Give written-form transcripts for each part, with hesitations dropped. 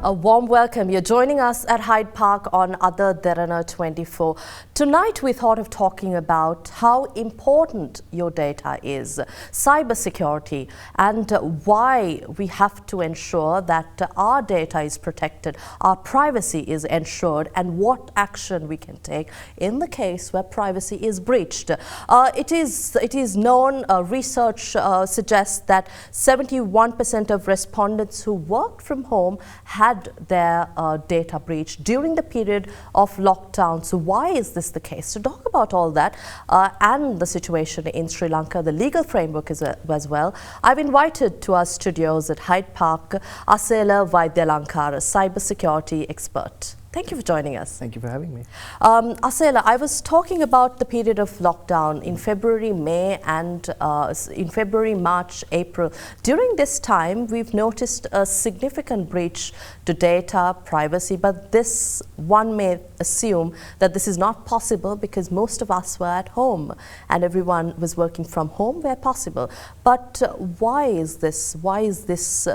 A warm welcome. You're joining us at Hyde Park on Other Derana 24. Tonight we thought of talking about how important your data is, cybersecurity, and why we have to ensure that our data is protected, our privacy is ensured, and what action we can take in the case where privacy is breached. It is known, research suggests that 71% of respondents who worked from home had their data breached during the period of lockdown. So why is this the case? To talk about all that and the situation in Sri Lanka, the legal framework as well, I've invited to our studios at Hyde Park Asela Waidyalankara, cybersecurity expert. Thank you for joining us. Thank you for having me. Asela, I was talking about the period of lockdown in February, May and in February, March, April. During this time, we've noticed a significant breach to data privacy, but this one may assume that this is not possible because most of us were at home and everyone was working from home where possible. But why is this? Why is this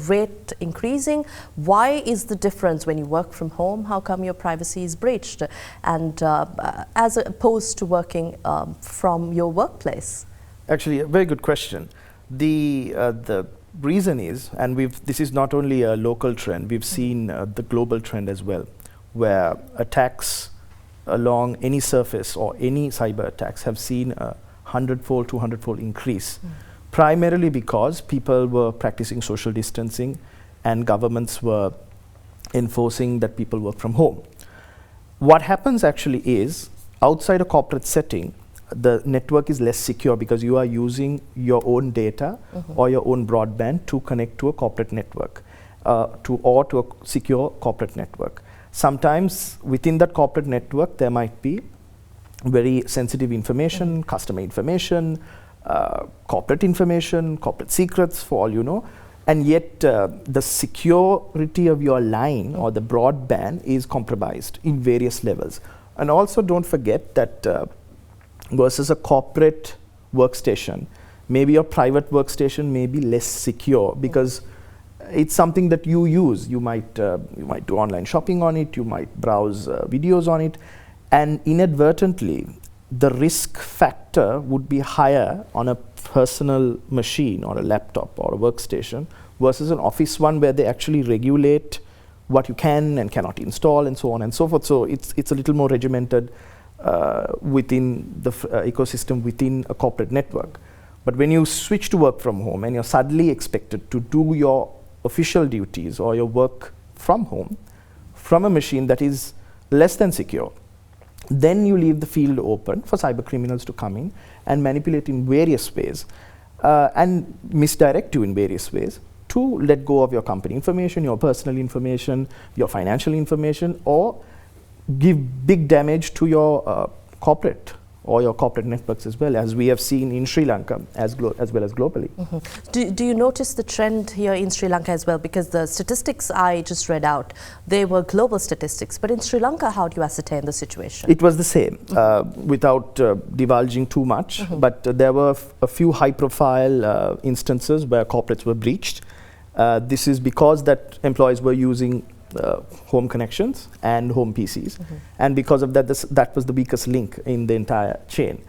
rate increasing? Why is the difference when you work from home? How come your privacy is breached, and as opposed to working from your workplace? Actually, a very good question. The reason is, and this is not only a local trend, we've seen the global trend as well, where attacks along any surface or any cyber attacks have seen a 100-fold, 200-fold increase, primarily because people were practicing social distancing and governments were enforcing that people work from home. What happens actually is, outside a corporate setting, the network is less secure because you are using your own data or your own broadband to connect to a corporate network to a secure corporate network. Sometimes within that corporate network there might be very sensitive information, customer information, corporate information, corporate secrets, for all you know. And yet the security of your line or the broadband is compromised in various levels. And also don't forget that versus a corporate workstation, maybe your private workstation may be less secure because it's something that you use. You might do online shopping on it, you might browse videos on it, and inadvertently the risk factor would be higher on a personal machine or a laptop or a workstation versus an office one where they actually regulate what you can and cannot install and so on and so forth. So it's a little more regimented within the ecosystem within a corporate network. But when you switch to work from home and you're suddenly expected to do your official duties or your work from home, from a machine that is less than secure, then you leave the field open for cyber criminals to come in and manipulate in various ways and misdirect you in various ways to let go of your company information, your personal information, your financial information, or give big damage to your corporate or your corporate networks as well, as we have seen in Sri Lanka as well as globally. Do you notice the trend here in Sri Lanka as well? Because the statistics I just read out, they were global statistics. But in Sri Lanka, how do you ascertain the situation? It was the same, without divulging too much. But there were a few high-profile instances where corporates were breached. This is because that employees were using home connections and home PCs, and because of that, that was the weakest link in the entire chain,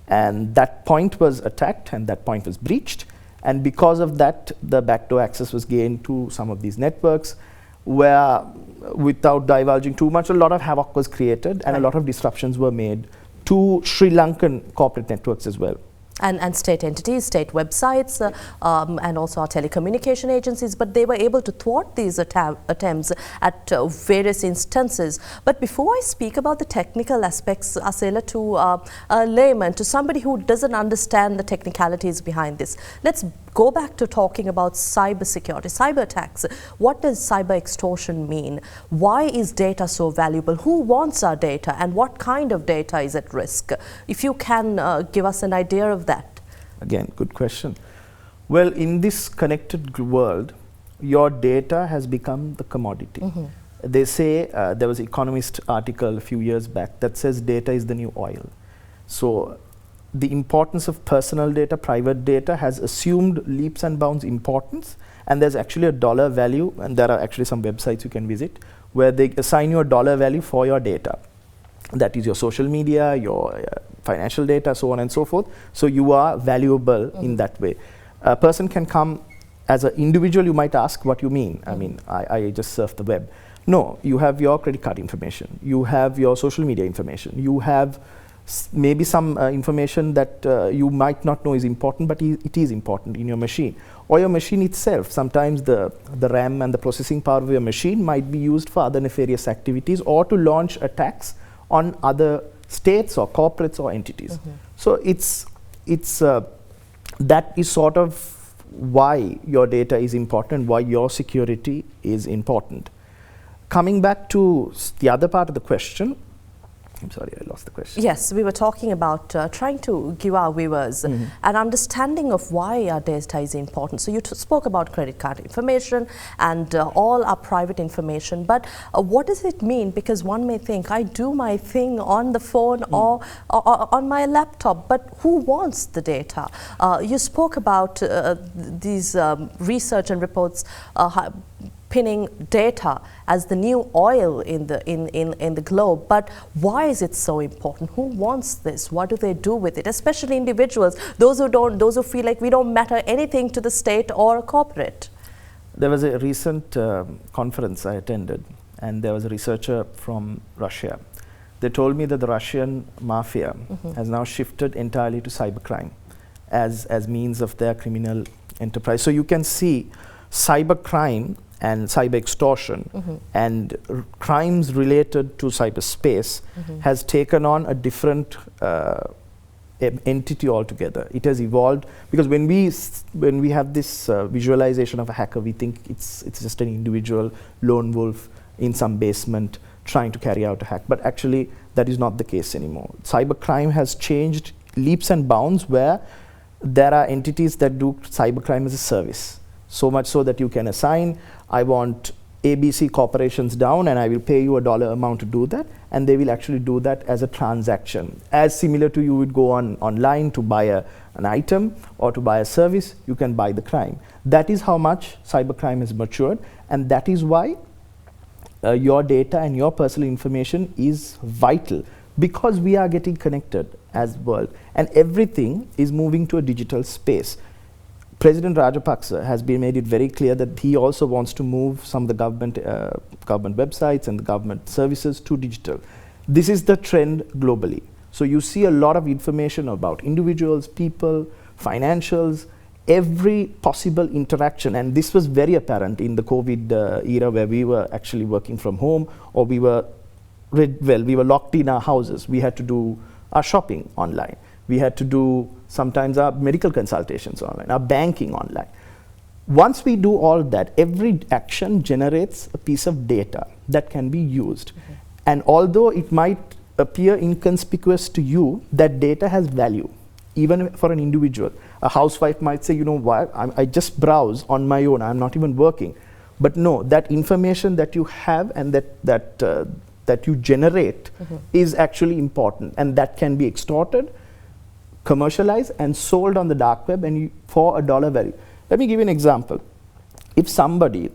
and that point was attacked and that point was breached, and because of that the backdoor access was gained to some of these networks where, without divulging too much, a lot of havoc was created and a lot of disruptions were made to Sri Lankan corporate networks as well. And state entities, state websites, and also our telecommunication agencies, but they were able to thwart these attempts at various instances. But before I speak about the technical aspects, Asela, to a layman, to somebody who doesn't understand the technicalities behind this, let's go back to talking about cyber security, cyber attacks. What does cyber extortion mean? Why is data so valuable? Who wants our data, and what kind of data is at risk? If you can give us an idea of that. Again, good question. Well, in this connected world, your data has become the commodity. They say, there was an Economist article a few years back that says data is the new oil. So the importance of personal data, private data, has assumed leaps and bounds importance, and there's actually a dollar value, and there are actually some websites you can visit where they assign you a dollar value for your data. That is your social media, your financial data, so on and so forth. So you are valuable in that way. A person can come as an individual. You might ask what you mean. I mean, I just surf the web. No, you have your credit card information. You have your social media information. You have maybe some information that you might not know is important, but it is important in your machine. Or your machine itself. Sometimes the RAM and the processing power of your machine might be used for other nefarious activities or to launch attacks on other states or corporates or entities. So it's that is sort of why your data is important, why your security is important. Coming back to the other part of the question, I'm sorry, I lost the question. Yes, we were talking about trying to give our viewers an understanding of why our data is important. So you spoke about credit card information and all our private information, but what does it mean? Because one may think, I do my thing on the phone or on my laptop, but who wants the data? You spoke about these research and reports pinning data as the new oil in the globe, but why is it so important? Who wants this? What do they do with it? Especially individuals, those who feel like we don't matter anything to the state or a corporate. There was a recent conference I attended, and there was a researcher from Russia. They told me that the Russian mafia has now shifted entirely to cybercrime as means of their criminal enterprise. So you can see cybercrime and cyber extortion and crimes related to cyberspace has taken on a different entity altogether. It has evolved because when we have this visualization of a hacker, we think it's just an individual lone wolf in some basement trying to carry out a hack. But actually, that is not the case anymore. Cybercrime has changed leaps and bounds where there are entities that do cybercrime as a service. So much so that you can assign, I want ABC corporations down and I will pay you a dollar amount to do that, and they will actually do that as a transaction. As similar to you would go online to buy an item or to buy a service, you can buy the crime. That is how much cybercrime has matured, and that is why your data and your personal information is vital, because we are getting connected as world and everything is moving to a digital space. President Rajapaksa has made it very clear that he also wants to move some of the government websites and the government services to digital. This is the trend globally. So you see a lot of information about individuals, people, financials, every possible interaction, and this was very apparent in the COVID era where we were actually working from home, or we were locked in our houses. We had to do our shopping online. We had to do sometimes our medical consultations online, our banking online. Once we do all that, every action generates a piece of data that can be used. And although it might appear inconspicuous to you, that data has value, even for an individual. A housewife might say, you know what, I just browse on my own, I'm not even working. But no, that information that you have and that you generate is actually important, and that can be extorted, commercialized and sold on the dark web and for a dollar value. Let me give you an example. If somebody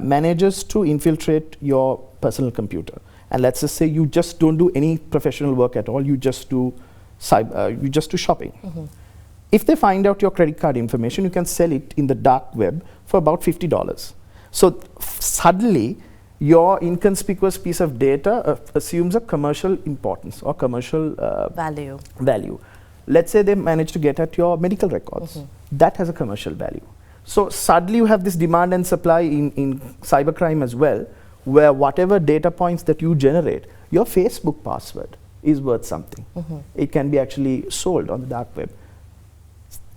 manages to infiltrate your personal computer, and let's just say you just don't do any professional work at all, you just do shopping. If they find out your credit card information, you can sell it in the dark web for about $50. So suddenly, your inconspicuous piece of data assumes a commercial importance or commercial value. Let's say they manage to get at your medical records. That has a commercial value. So suddenly you have this demand and supply in cybercrime as well, where whatever data points that you generate, your Facebook password is worth something. It can be actually sold on the dark web.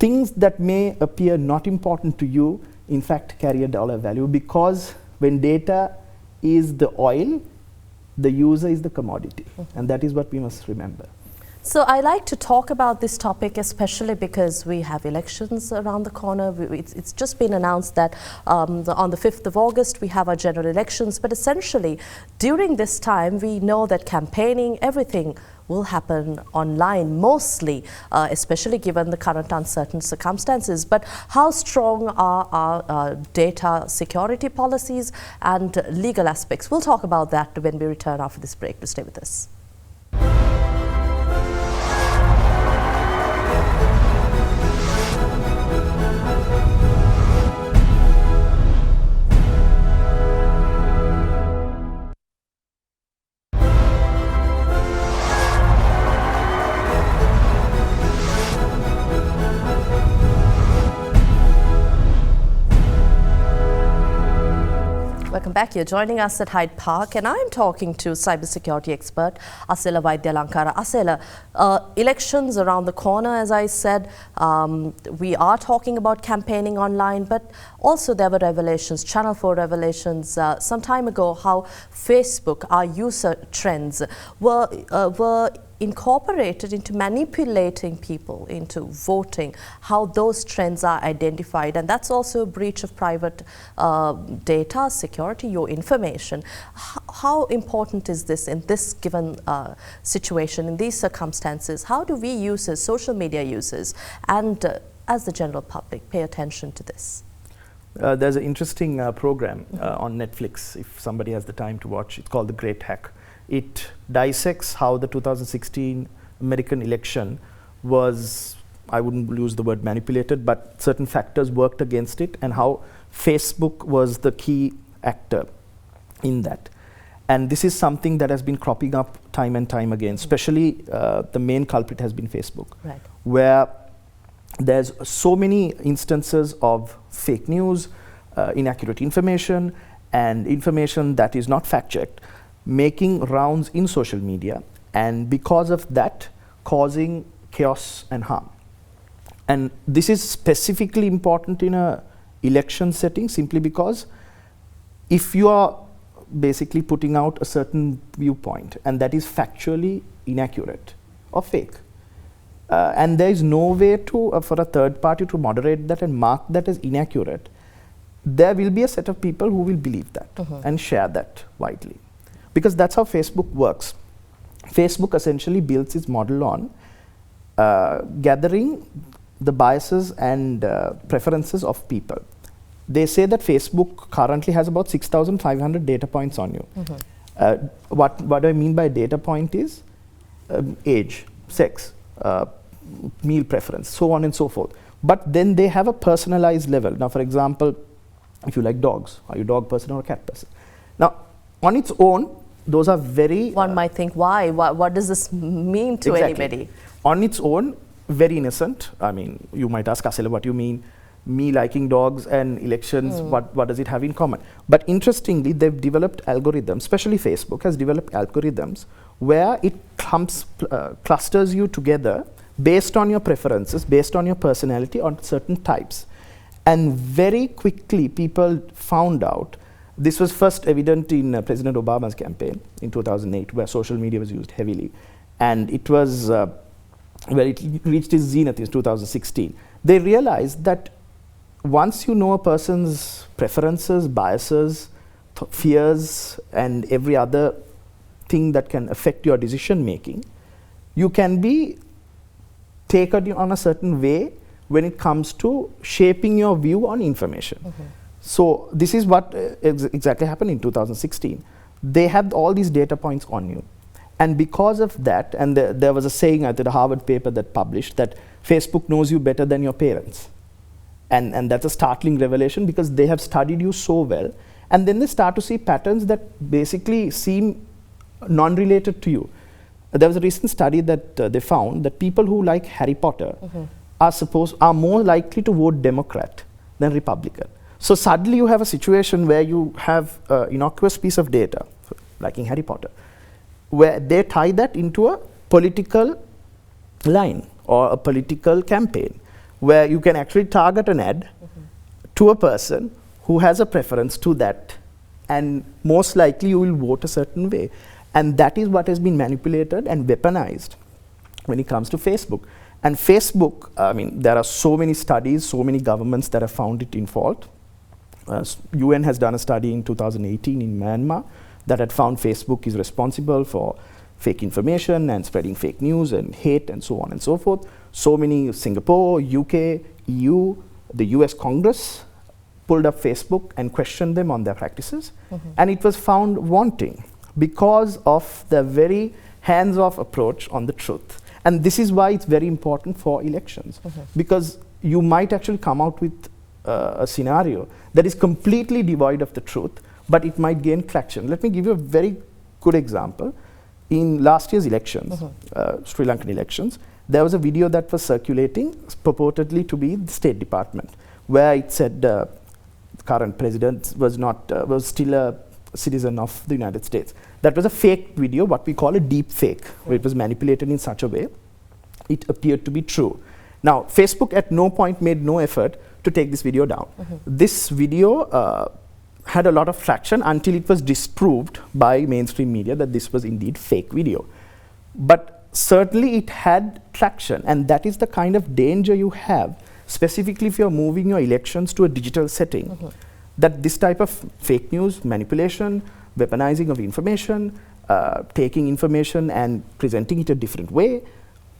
Things that may appear not important to you, in fact, carry a dollar value, because when data is the oil, the user is the commodity. And that is what we must remember. So I like to talk about this topic, especially because we have elections around the corner. It's just been announced that on the 5th of August we have our general elections, but essentially during this time we know that campaigning, everything will happen online mostly, especially given the current uncertain circumstances. But how strong are our data security policies and legal aspects? We'll talk about that when we return after this break. To stay with us. Welcome back. You're joining us at Hyde Park, and I'm talking to cybersecurity expert Asela Waidyalankara. Asela, elections around the corner, as I said. We are talking about campaigning online, but also there were revelations, Channel 4 revelations some time ago, how Facebook, our user trends, were incorporated into manipulating people into voting, how those trends are identified, and that's also a breach of private data security, your information. How important is this in this given situation, in these circumstances? How do we users, social media users, and as the general public pay attention to this? There's an interesting program on Netflix, if somebody has the time to watch. It's called The Great Hack. It dissects how the 2016 American election was, I wouldn't use the word manipulated, but certain factors worked against it, and how Facebook was the key actor in that. And this is something that has been cropping up time and time again, especially the main culprit has been Facebook, right, where there's so many instances of fake news, inaccurate information, and information that is not fact-checked, making rounds in social media, and because of that causing chaos and harm. And this is specifically important in a election setting, simply because if you are basically putting out a certain viewpoint and that is factually inaccurate or fake, and there is no way to for a third party to moderate that and mark that as inaccurate, there will be a set of people who will believe that and share that widely. Because that's how Facebook works. Facebook essentially builds its model on gathering the biases and preferences of people. They say that Facebook currently has about 6,500 data points on you. What I mean by data point is age, sex, meal preference, so on and so forth. But then they have a personalized level. Now, for example, if you like dogs, are you a dog person or a cat person? Now, on its own, those are very... One might think, why? What does this mean to anybody? On its own, very innocent. I mean, you might ask, Asela, what do you mean? Me liking dogs and elections, what does it have in common? But interestingly, they've developed algorithms, especially Facebook has developed algorithms where it clusters you together based on your preferences, based on your personality, on certain types. And very quickly, people found out. This was first evident in President Obama's campaign in 2008, where social media was used heavily. And it was where it reached its zenith in 2016. They realized that once you know a person's preferences, biases, fears, and every other thing that can affect your decision making, you can be taken on a certain way when it comes to shaping your view on information. So this is what exactly happened in 2016. They had all these data points on you. And because of that, and there was a saying at the Harvard paper that published that Facebook knows you better than your parents. And that's a startling revelation because they have studied you so well. And then they start to see patterns that basically seem non-related to you. There was a recent study that they found that people who like Harry Potter are more likely to vote Democrat than Republican. So suddenly you have a situation where you have an innocuous piece of data, liking Harry Potter, where they tie that into a political line or a political campaign, where you can actually target an ad to a person who has a preference to that, and most likely you will vote a certain way. And that is what has been manipulated and weaponized when it comes to Facebook. And Facebook, I mean, there are so many studies, so many governments that have found it in fault. UN has done a study in 2018 in Myanmar that had found Facebook is responsible for fake information and spreading fake news and hate and so on and so forth. So many, Singapore, UK, EU, the US Congress pulled up Facebook and questioned them on their practices. And it was found wanting because of the very hands-off approach on the truth. And this is why it's very important for elections, because you might actually come out with a scenario that is completely devoid of the truth, but it might gain traction. Let me give you a very good example. In last year's elections, Sri Lankan elections, there was a video that was circulating, purportedly to be the State Department, where it said the current president was still a citizen of the United States. That was a fake video, what we call a deep fake, where it was manipulated in such a way it appeared to be true. Now, Facebook at no point made no effort to take this video down. This video had a lot of traction until it was disproved by mainstream media that this was indeed fake video. But certainly it had traction, and that is the kind of danger you have, specifically if you're moving your elections to a digital setting, that this type of fake news, manipulation, weaponizing of information, taking information and presenting it a different way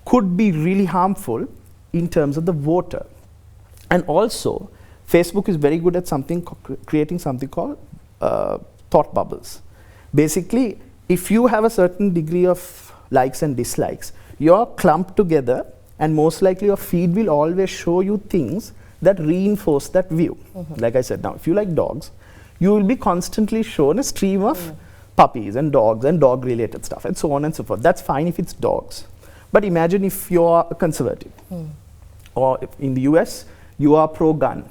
could be really harmful in terms of the voter. And also, Facebook is very good at creating something called thought bubbles. Basically, if you have a certain degree of likes and dislikes, you're clumped together, and most likely your feed will always show you things that reinforce that view. Like I said, now, if you like dogs, you will be constantly shown a stream of puppies and dog-related stuff, and so on and so forth. That's fine if it's dogs. But imagine if you're a conservative, or if in the US, you are pro-gun.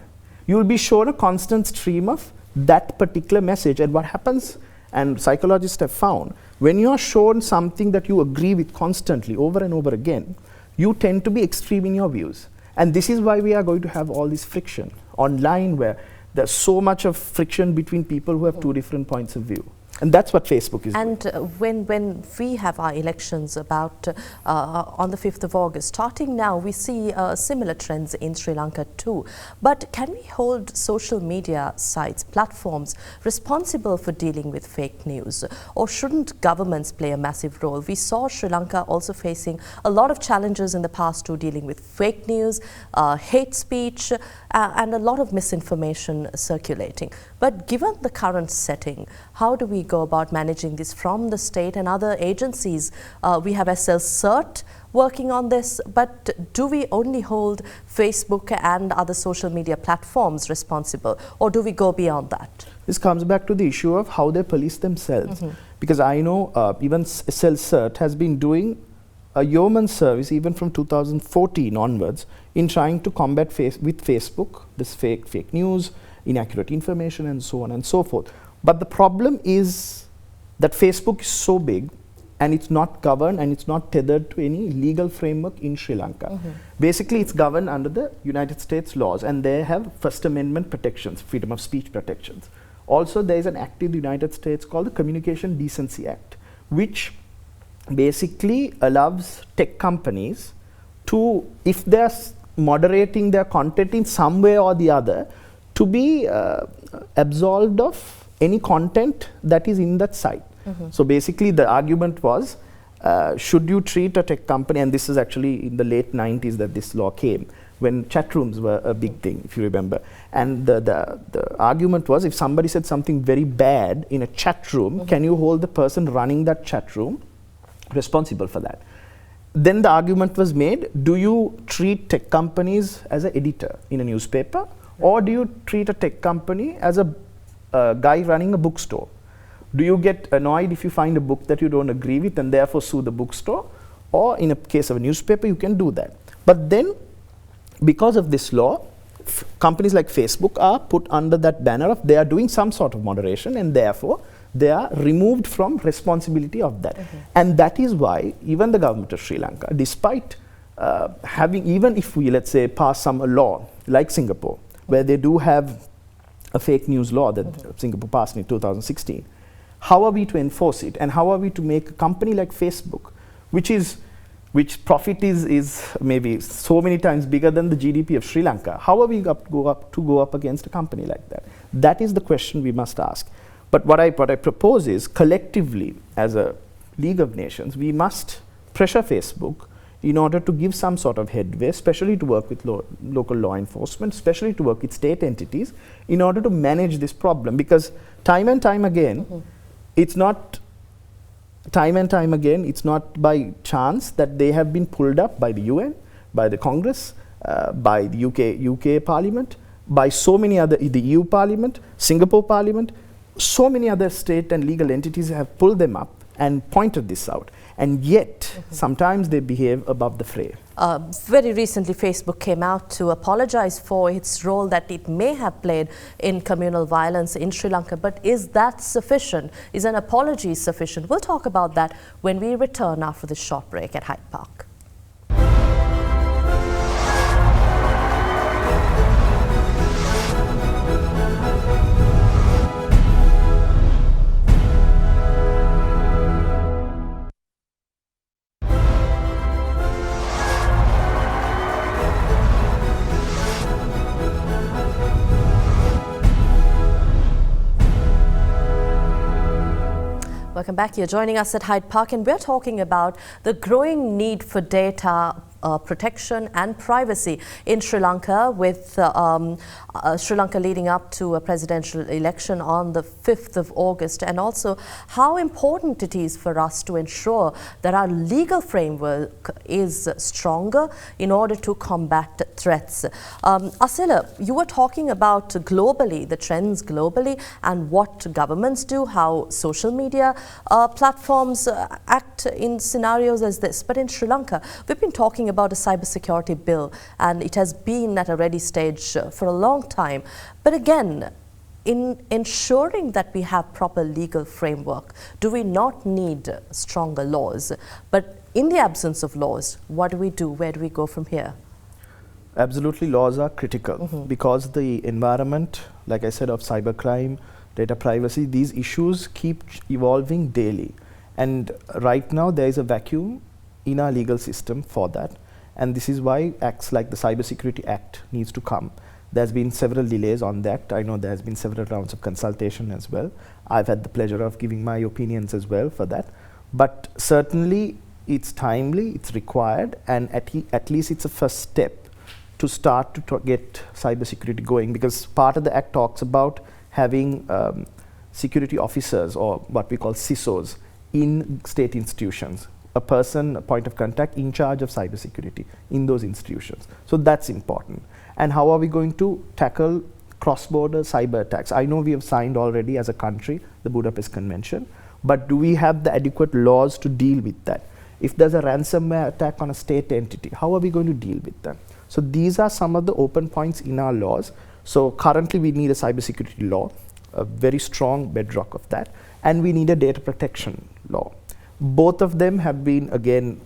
You will be shown a constant stream of that particular message. And what happens, and psychologists have found, when you are shown something that you agree with constantly over and over again, you tend to be extreme in your views. And this is why we are going to have all this friction online, where there's so much of friction between people who have two different points of view. And that's what Facebook is doing. And when we have our elections about on the 5th of August, starting now, we see similar trends in Sri Lanka too. But can we hold social media sites, platforms, responsible for dealing with fake news? Or shouldn't governments play a massive role? We saw Sri Lanka also facing a lot of challenges in the past too, dealing with fake news, hate speech, and a lot of misinformation circulating. But given the current setting, how do we go about managing this from the state and other agencies? We have SL-CERT working on this, but do we only hold Facebook and other social media platforms responsible, or do we go beyond that? This comes back to the issue of how they police themselves. Because I know even SL-CERT has been doing a yeoman's service even from 2014 onwards in trying to combat with Facebook this fake news, inaccurate information, and so on and so forth. But the problem is that Facebook is so big, and it's not governed and it's not tethered to any legal framework in Sri Lanka. Basically, it's governed under the United States laws, and they have First Amendment protections, freedom of speech protections. Also, there is an act in the United States called the Communications Decency Act, which basically allows tech companies to, if they're moderating their content in some way or the other, to be absolved of any content that is in that site. So basically the argument was, should you treat a tech company, and this is actually in the late 90s that this law came, when chat rooms were a big thing, if you remember. And the argument was, if somebody said something very bad in a chat room, can you hold the person running that chat room responsible for that? Then the argument was made, do you treat tech companies as an editor in a newspaper, or do you treat a tech company as a guy running a bookstore? Do you get annoyed if you find a book that you don't agree with and therefore sue the bookstore? Or in a case of a newspaper, you can do that. But then, because of this law, companies like Facebook are put under that banner of they are doing some sort of moderation, and therefore they are removed from responsibility of that. And that is why even the government of Sri Lanka, despite having, even if we, let's say, pass some law like Singapore, where they do have a fake news law that Singapore passed in 2016, how are we to enforce it? And how are we to make a company like Facebook, which is which profit is maybe so many times bigger than the GDP of Sri Lanka. How are we to go up against a company like that? That is the question we must ask. But what I propose is, collectively, as a League of Nations, we must pressure Facebook in order to give some sort of headway, especially to work with local law enforcement, especially to work with state entities, in order to manage this problem. Because time and time again, it's not by chance that they have been pulled up by the UN, by the Congress, by the UK Parliament, by so many other, the EU Parliament, Singapore Parliament, so many other state and legal entities have pulled them up and pointed this out. And yet, sometimes they behave above the fray. Very recently, Facebook came out to apologize for its role that it may have played in communal violence in Sri Lanka. But is that sufficient? Is an apology sufficient? We'll talk about that when we return after this short break at Hyde Park. Welcome back. You're joining us at Hyde Park, and we're talking about the growing need for data protection and privacy in Sri Lanka, with Sri Lanka leading up to a presidential election on the 5th of August, and also how important it is for us to ensure that our legal framework is stronger in order to combat threats. Asila, you were talking about globally, the trends globally, and what governments do, how social media platforms act in scenarios as this. But in Sri Lanka, we've been talking about a cybersecurity bill, and it has been at a ready stage for a long time. But again, in ensuring that we have proper legal framework, do we not need stronger laws? But in the absence of laws, what do we do? Where do we go from here? Absolutely, laws are critical because the environment, like I said, of cybercrime, data privacy, these issues keep evolving daily. And right now there is a vacuum in our legal system for that. And this is why acts like the Cybersecurity Act needs to come. There's been several delays on that. I know there's been several rounds of consultation as well. I've had the pleasure of giving my opinions as well for that. But certainly it's timely, it's required, and at least it's a first step to start to get cybersecurity going, because part of the Act talks about having security officers, or what we call CISOs, in state institutions. A person, a point of contact in charge of cybersecurity in those institutions. So that's important. And how are we going to tackle cross-border cyber attacks? I know we have signed already as a country the Budapest Convention, but do we have the adequate laws to deal with that? If there's a ransomware attack on a state entity, how are we going to deal with them? So these are some of the open points in our laws. So currently we need a cybersecurity law, a very strong bedrock of that, and we need a data protection law. Both of them have been, again,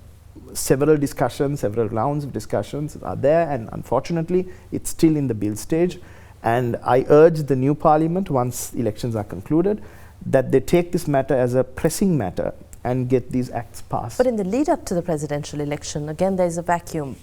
several discussions, several rounds of discussions are there, and unfortunately it's still in the bill stage. And I urge the new parliament, once elections are concluded, that they take this matter as a pressing matter and get these acts passed. But in the lead up to the presidential election, again, there's a vacuum.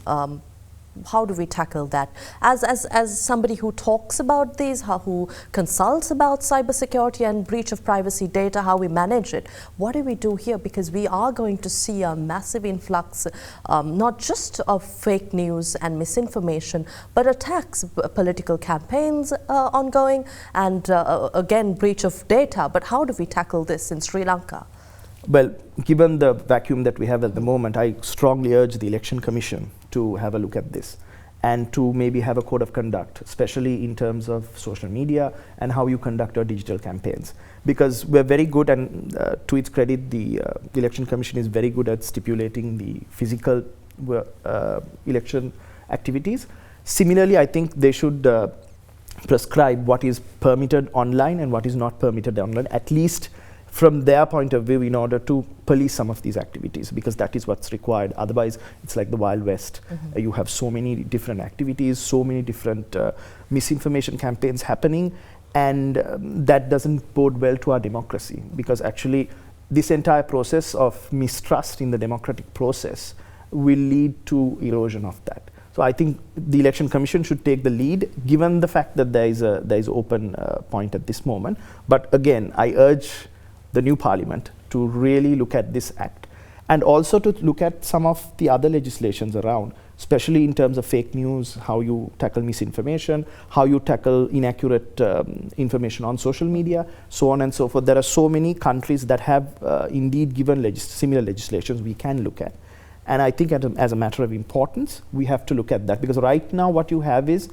How do we tackle that? As somebody who talks about these, who consults about cybersecurity and breach of privacy data, how we manage it, what do we do here? Because we are going to see a massive influx, not just of fake news and misinformation, but attacks, political campaigns ongoing, and again, breach of data. But how do we tackle this in Sri Lanka? Well, given the vacuum that we have at the moment, I strongly urge the Election Commission to have a look at this and to maybe have a code of conduct, especially in terms of social media and how you conduct your digital campaigns. Because we're very good, and to its credit, the Election Commission is very good at stipulating the physical election activities. Similarly, I think they should prescribe what is permitted online and what is not permitted online, at least from their point of view, in order to police some of these activities, because that is what's required. Otherwise, it's like the Wild West. You have so many different activities, so many different misinformation campaigns happening, and that doesn't bode well to our democracy, because actually this entire process of mistrust in the democratic process will lead to erosion of that. So I think the Election Commission should take the lead, given the fact that there is open point at this moment. But again, I urge the new Parliament to really look at this Act, and also to look at some of the other legislations around, especially in terms of fake news, how you tackle misinformation, how you tackle inaccurate information on social media, so on and so forth. There are so many countries that have indeed given similar legislations we can look at. And I think as a matter of importance, we have to look at that, because right now what you have is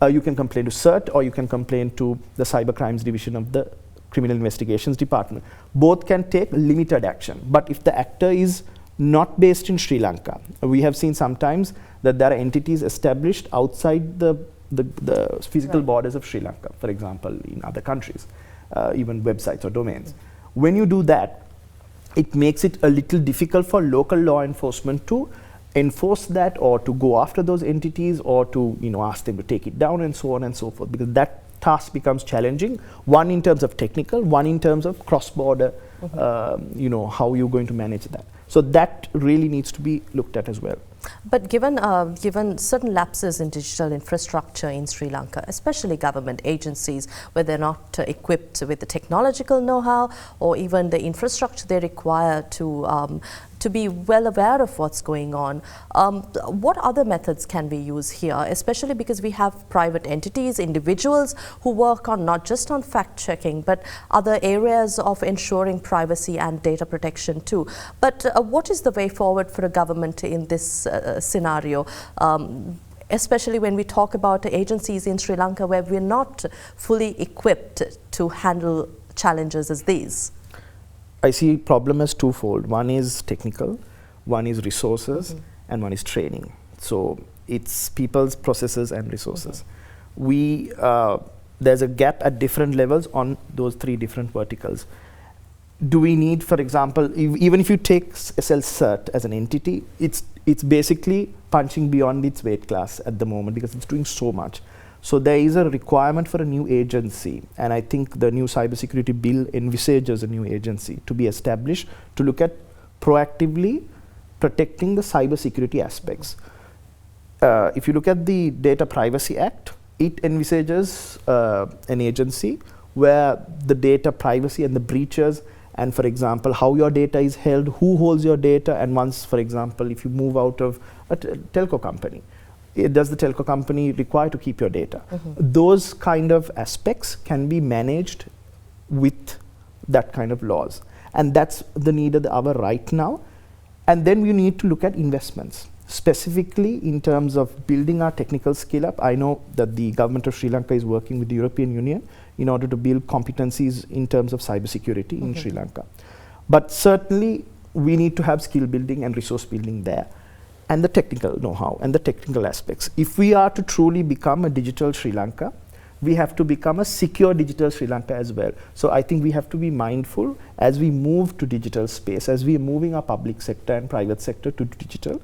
you can complain to CERT, or you can complain to the Cyber Crimes Division of the Criminal Investigations Department. Both can take limited action. But if the actor is not based in Sri Lanka, we have seen sometimes that there are entities established outside the physical borders of Sri Lanka, for example, in other countries, even websites or domains. When you do that, it makes it a little difficult for local law enforcement to enforce that, or to go after those entities, or to ask them to take it down, and so on and so forth, because that task becomes challenging, one in terms of technical, one in terms of cross-border, how you're going to manage that. So that really needs to be looked at as well. But given certain lapses in digital infrastructure in Sri Lanka, especially government agencies, where they're not equipped with the technological know-how or even the infrastructure they require to be well aware of what's going on, what other methods can we use here, especially because we have private entities, individuals who work on not just on fact-checking, but other areas of ensuring privacy and data protection too. But what is the way forward for a government in this scenario, especially when we talk about agencies in Sri Lanka where we're not fully equipped to handle challenges as these? I see problem as twofold. One is technical, one is resources, and one is training. So it's people's processes and resources. There's a gap at different levels on those three different verticals. Do we need, for example, even if you take SL-CERT as an entity, it's basically punching beyond its weight class at the moment, because it's doing so much. So there is a requirement for a new agency, and I think the new cybersecurity bill envisages a new agency to be established to look at proactively protecting the cybersecurity aspects. If you look at the Data Privacy Act, it envisages an agency where the data privacy and the breaches, and for example, how your data is held, who holds your data, and once, for example, if you move out of a telco company, does the telco company require to keep your data? Those kind of aspects can be managed with that kind of laws. And that's the need of the hour right now. And then we need to look at investments, specifically in terms of building our technical skill up. I know that the government of Sri Lanka is working with the European Union in order to build competencies in terms of cybersecurity in Sri Lanka. But certainly we need to have skill building and resource building there, and the technical know-how and the technical aspects. If we are to truly become a digital Sri Lanka, we have to become a secure digital Sri Lanka as well. So I think we have to be mindful as we move to digital space, as we are moving our public sector and private sector to digital,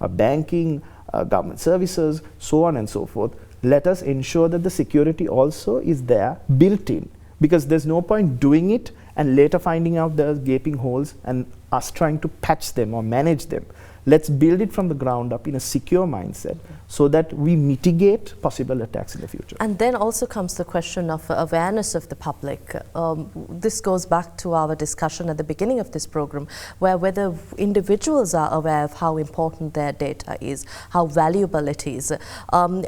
banking, government services, so on and so forth. Let us ensure that the security also is there, built in, because there's no point doing it and later finding out there's gaping holes and us trying to patch them or manage them. Let's build it from the ground up in a secure mindset so that we mitigate possible attacks in the future. And then also comes the question of awareness of the public. This goes back to our discussion at the beginning of this program, where whether individuals are aware of how important their data is, how valuable it is,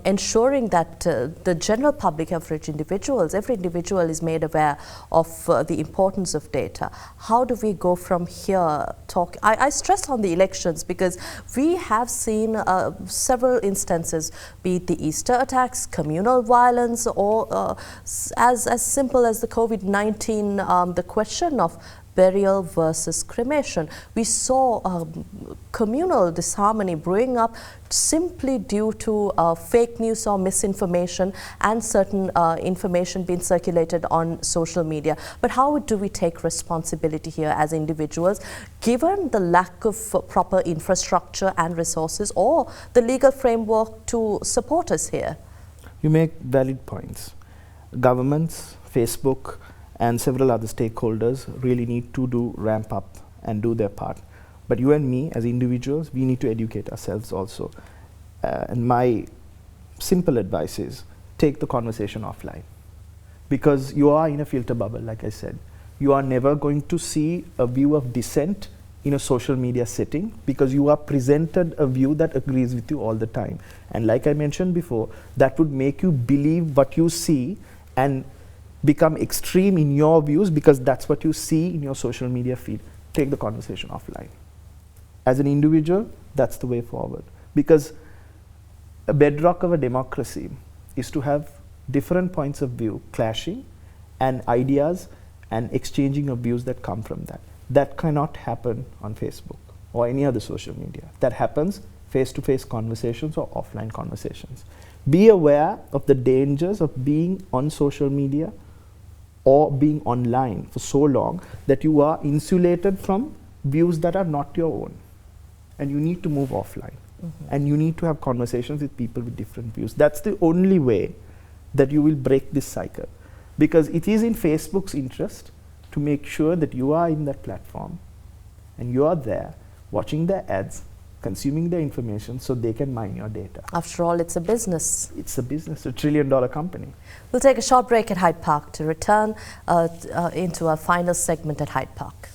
ensuring that the general public, average individuals, every individual is made aware of the importance of data. How do we go from here? I stress on the elections because we have seen several instances, be it the Easter attacks, communal violence, or as simple as the COVID-19, the question of burial versus cremation. We saw communal disharmony brewing up simply due to fake news or misinformation and certain information being circulated on social media. But how do we take responsibility here as individuals, given the lack of proper infrastructure and resources or the legal framework to support us here? You make valid points. Governments, Facebook, and several other stakeholders really need to ramp up and do their part. But you and me, as individuals, we need to educate ourselves also. And my simple advice is, take the conversation offline. Because you are in a filter bubble, like I said. You are never going to see a view of dissent in a social media setting, because you are presented a view that agrees with you all the time. And like I mentioned before, that would make you believe what you see and become extreme in your views, because that's what you see in your social media feed. Take the conversation offline. As an individual, that's the way forward. Because a bedrock of a democracy is to have different points of view clashing, and ideas and exchanging of views that come from that. That cannot happen on Facebook or any other social media. That happens face-to-face conversations or offline conversations. Be aware of the dangers of being on social media or being online for so long that you are insulated from views that are not your own. And you need to move offline. And you need to have conversations with people with different views. That's the only way that you will break this cycle. Because it is in Facebook's interest to make sure that you are in that platform and you are there watching their ads, consuming their information so they can mine your data. After all, it's a business. It's a business, a $1 trillion company. We'll take a short break at Hyde Park to return into our final segment at Hyde Park.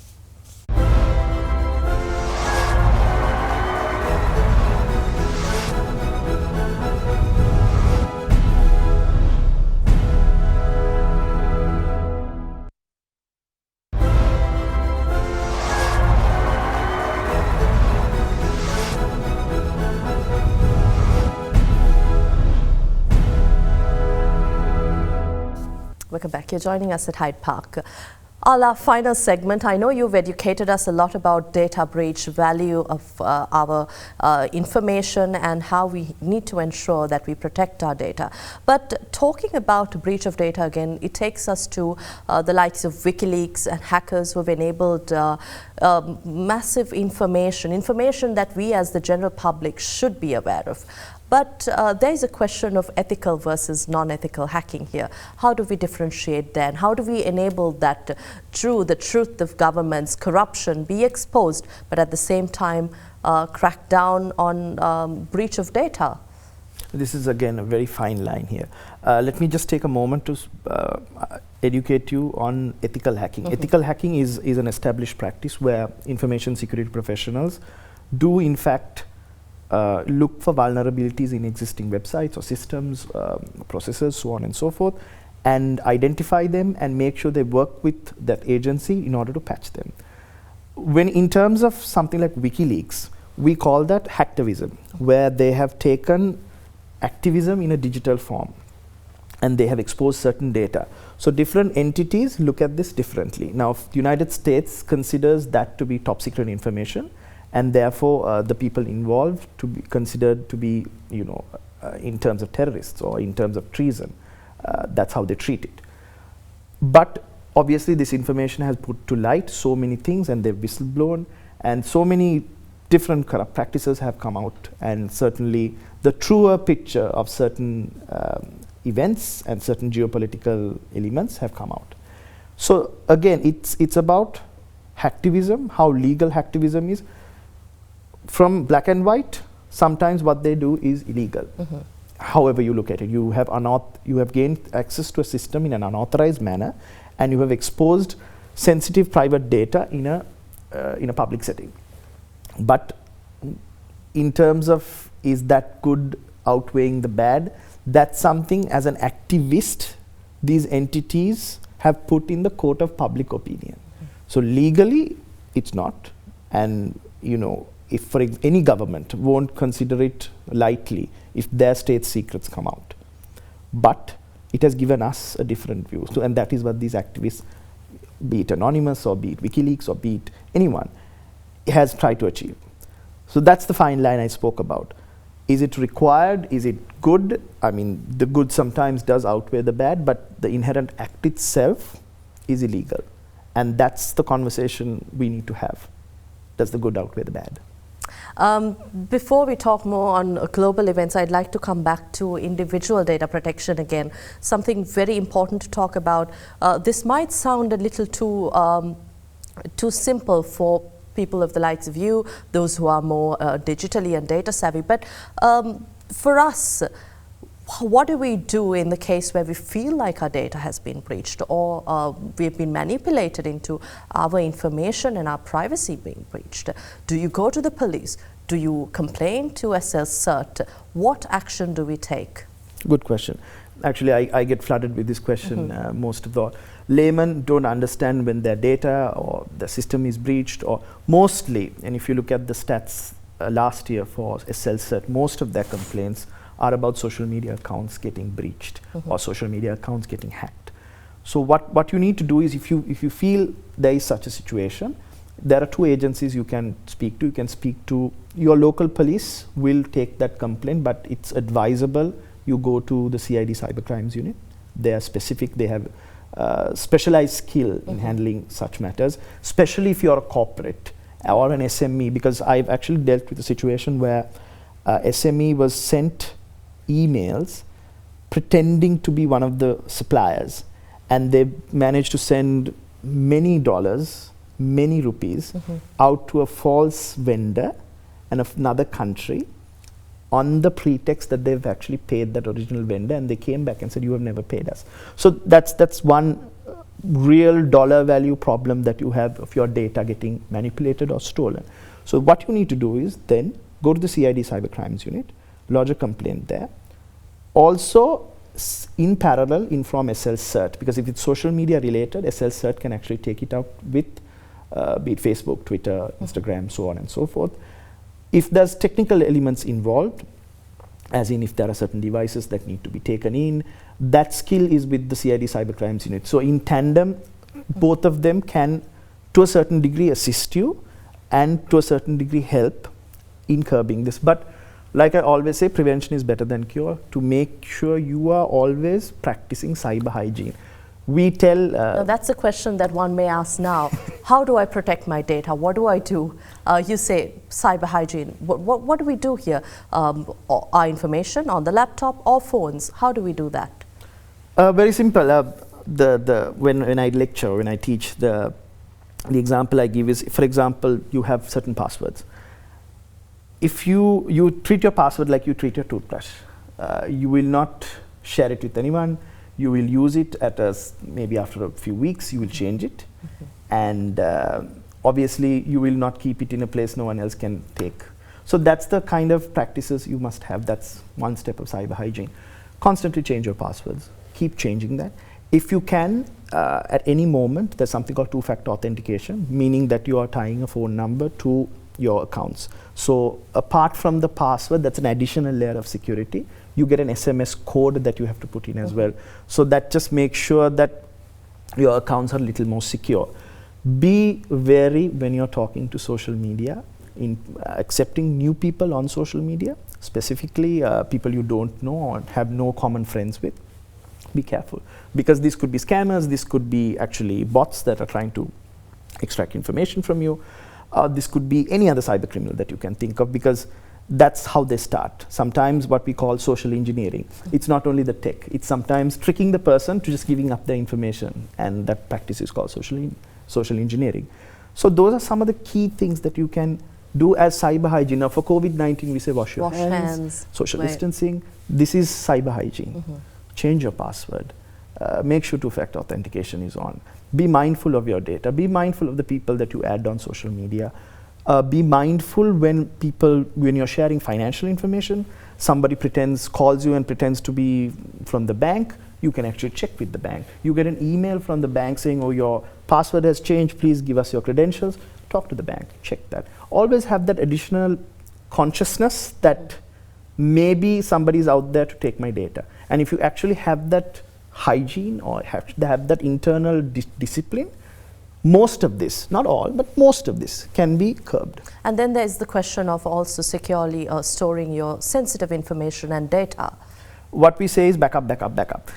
Welcome back. You're joining us at Hyde Park. Our final segment, I know you've educated us a lot about data breach, value of our information, and how we need to ensure that we protect our data. But talking about breach of data again, it takes us to the likes of WikiLeaks and hackers who have enabled massive information that we as the general public should be aware of. But there is a question of ethical versus non-ethical hacking here. How do we differentiate then? How do we enable that the truth of governments, corruption be exposed, but at the same time crack down on breach of data? This is again a very fine line here. Let me just take a moment to educate you on ethical hacking. Ethical hacking is an established practice where information security professionals do in fact look for vulnerabilities in existing websites or systems, processes, so on and so forth, and identify them and make sure they work with that agency in order to patch them. When in terms of something like WikiLeaks, we call that hacktivism, where they have taken activism in a digital form and they have exposed certain data. So different entities look at this differently. Now, the United States considers that to be top secret information, and therefore the people involved to be considered to be, in terms of terrorists or in terms of treason. That's how they treat it. But obviously this information has put to light so many things, and they've whistleblown, and so many different corrupt practices have come out, and certainly the truer picture of certain events and certain geopolitical elements have come out. So again, it's about hacktivism, how legal hacktivism is. From black and white, sometimes what they do is illegal. However you look at it, you have gained access to a system in an unauthorized manner, and you have exposed sensitive private data in a public setting. But in terms of is that good outweighing the bad, that's something as an activist these entities have put in the court of public opinion. So legally it's not, and if for any government won't consider it lightly if their state secrets come out. But it has given us a different view. So, and that is what these activists, be it Anonymous or be it WikiLeaks or be it anyone, has tried to achieve. So that's the fine line I spoke about. Is it required? Is it good? I mean, the good sometimes does outweigh the bad, but the inherent act itself is illegal. And that's the conversation we need to have. Does the good outweigh the bad? Before we talk more on global events, I'd like to come back to individual data protection again. Something very important to talk about. This might sound a little too simple for people of the likes of you, those who are more digitally and data savvy. But for us, what do we do in the case where we feel like our data has been breached, or we've been manipulated into our information and our privacy being breached? Do you go to the police? Do you complain to SL-CERT? What action do we take? Good question. Actually, I get flooded with this question. Most of the laymen don't understand when their data or the system is breached, or mostly, and if you look at the stats last year for SL-CERT, most of their complaints are about social media accounts getting breached or social media accounts getting hacked. So what you need to do is, if you feel there is such a situation, there are two agencies you can speak to. You can speak to your local police, will take that complaint, but it's advisable you go to the CID Cybercrimes Unit. They are specific, they have specialized skill in handling such matters, especially if you're a corporate or an SME, because I've actually dealt with a situation where SME was sent emails pretending to be one of the suppliers, and they managed to send many dollars, many rupees out to a false vendor in another country on the pretext that they've actually paid that original vendor, and they came back and said, you have never paid us. So that's one real dollar value problem that you have of your data getting manipulated or stolen. So what you need to do is then go to the CID Cybercrimes Unit, lodge a complaint there. Also, in parallel, inform SL-CERT, because if it's social media related, SL-CERT can actually take it out with be it Facebook, Twitter, Instagram, so on and so forth. If there's technical elements involved, as in if there are certain devices that need to be taken in, that skill is with the CID Cybercrimes Unit. So in tandem, both of them can, to a certain degree, assist you and to a certain degree help in curbing this. But like I always say, prevention is better than cure. To make sure you are always practicing cyber hygiene. We tell... now that's a question that one may ask now. How do I protect my data? What do I do? You say cyber hygiene. What do we do here? Our information on the laptop or phones, how do we do that? Very simple. When I lecture, when I teach, the example I give is, for example, you have certain passwords. If you treat your password like you treat your toothbrush, you will not share it with anyone. You will use it maybe after a few weeks, you will change it. And obviously, you will not keep it in a place no one else can take. So that's the kind of practices you must have. That's one step of cyber hygiene. Constantly change your passwords. Keep changing that. If you can, at any moment, there's something called two-factor authentication, meaning that you are tying a phone number to your accounts. So apart from the password, that's an additional layer of security. You get an SMS code that you have to put in as well. So that just makes sure that your accounts are a little more secure. Be wary when you're talking to social media, in accepting new people on social media, specifically people you don't know or have no common friends with. Be careful, because this could be scammers, this could be actually bots that are trying to extract information from you. This could be any other cyber criminal that you can think of, because that's how they start. Sometimes what we call social engineering. It's not only the tech, it's sometimes tricking the person to just giving up their information, and that practice is called social engineering. So those are some of the key things that you can do as cyber hygiene. Now for COVID-19 we say wash your hands, social distancing. This is cyber hygiene. Change your password. Make sure two-factor authentication is on. Be mindful of your data. Be mindful of the people that you add on social media. Be mindful when you're sharing financial information, somebody calls you and pretends to be from the bank. You can actually check with the bank. You get an email from the bank saying, oh, your password has changed, please give us your credentials. Talk to the bank, check that. Always have that additional consciousness that maybe somebody's out there to take my data. And if you actually have that hygiene or have that internal discipline, most of this, not all, but most of this can be curbed. And then there's the question of also securely storing your sensitive information and data. What we say is backup, backup, backup.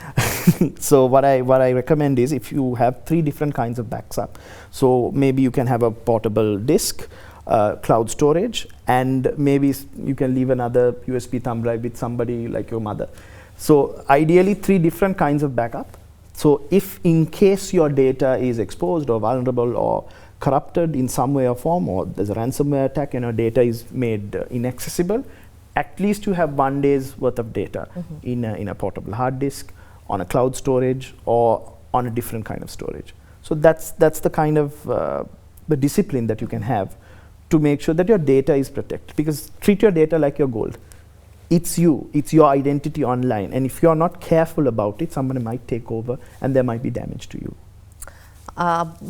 So what I recommend is, if you have 3 different kinds of backup, so maybe you can have a portable disk, cloud storage, and maybe you can leave another USB thumb drive with somebody like your mother. So ideally 3 different kinds of backup. So if in case your data is exposed or vulnerable or corrupted in some way or form, or there's a ransomware attack and our data is made inaccessible, at least you have 1 day's worth of data in a portable hard disk, on a cloud storage, or on a different kind of storage. So that's the kind of the discipline that you can have to make sure that your data is protected. Because treat your data like your gold. It's you, it's your identity online, and if you're not careful about it, somebody might take over and there might be damage to you.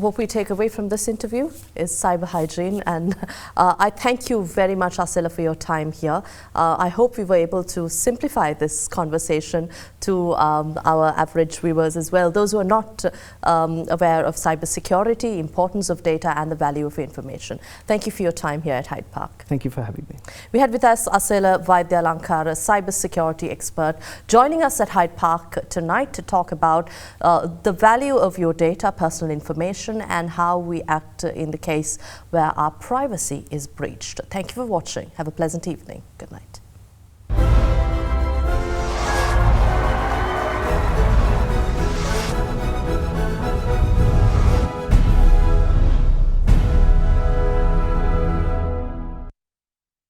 What we take away from this interview is cyber hygiene, and I thank you very much, Asela, for your time here. I hope we were able to simplify this conversation to our average viewers as well, those who are not aware of cybersecurity, importance of data and the value of information. Thank you for your time here at HydePark. Thank you for having me. We had with us Asela Waidyalankara, cybersecurity expert, joining us at HydePark tonight to talk about the value of your data, personal information, and how we act in the case where our privacy is breached. Thank you for watching. Have a pleasant evening. Good night.